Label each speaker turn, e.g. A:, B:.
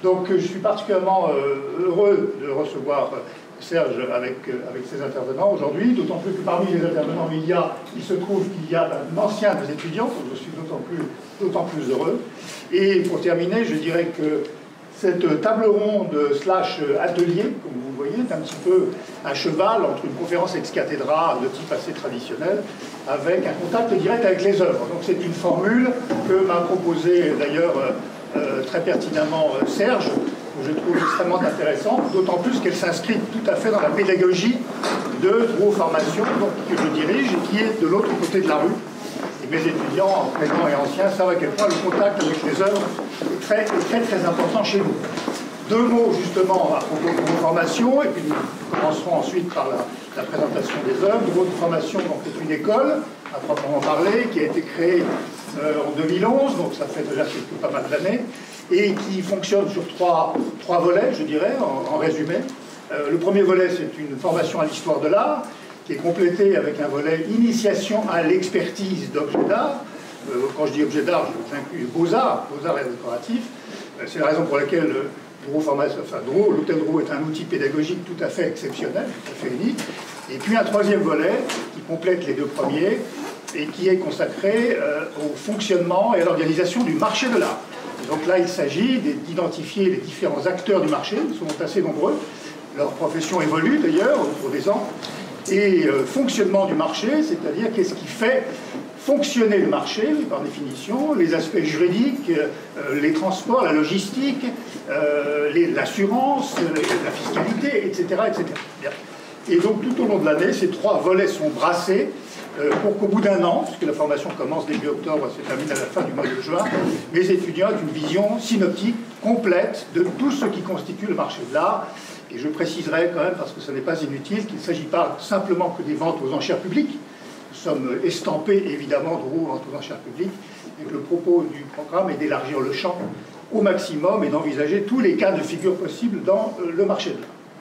A: Donc je suis particulièrement heureux de recevoir Serge avec ses intervenants aujourd'hui, d'autant plus que parmi les intervenants, il se trouve qu'il y a un ancien des étudiants, donc je suis d'autant plus heureux. Et pour terminer, je dirais que cette table ronde slash atelier, comme vous le voyez, est un petit peu à cheval entre une conférence ex cathedra de type assez traditionnel, avec un contact direct avec les œuvres. Donc c'est une formule que m'a proposée d'ailleurs très pertinemment Serge, que je trouve extrêmement intéressante, d'autant plus qu'elle s'inscrit tout à fait dans la pédagogie de Drouot Formation, que je dirige et qui est de l'autre côté de la rue. Et mes étudiants, présents et anciens, savent à quel point le contact avec les œuvres est très important chez nous. Deux mots justement à propos de Drouot Formation, et puis nous commencerons ensuite par la présentation des œuvres. Drouot Formation est une école, à proprement parler, qui a été créée en 2011, donc ça fait déjà pas mal d'années, et qui fonctionne sur trois volets, je dirais, en résumé. Le premier volet, c'est une formation à l'histoire de l'art, qui est complétée avec un volet initiation à l'expertise d'objets d'art. Quand je dis objets d'art, j'inclus beaux-arts et décoratifs. C'est la raison pour laquelle l'hôtel Drouot est un outil pédagogique tout à fait exceptionnel, tout à fait unique. Et puis un troisième volet qui complète les deux premiers et qui est consacré au fonctionnement et à l'organisation du marché de l'art. Donc là, il s'agit d'identifier les différents acteurs du marché, ils sont assez nombreux, leur profession évolue d'ailleurs au cours des ans, et fonctionnement du marché, c'est-à-dire qu'est-ce qui fait fonctionner le marché, par définition, les aspects juridiques, les transports, la logistique, l'assurance, la fiscalité, etc., etc. Bien. Et donc tout au long de l'année, ces trois volets sont brassés pour qu'au bout d'un an, puisque la formation commence début octobre et se termine à la fin du mois de juin, mes étudiants aient une vision synoptique, complète, de tout ce qui constitue le marché de l'art. Et je préciserai quand même, parce que ce n'est pas inutile, qu'il ne s'agit pas simplement que des ventes aux enchères publiques. Nous sommes estampés, évidemment, de Drouot ventes aux enchères publiques, et que le propos du programme est d'élargir le champ au maximum et d'envisager tous les cas de figure possibles dans le marché de l'art.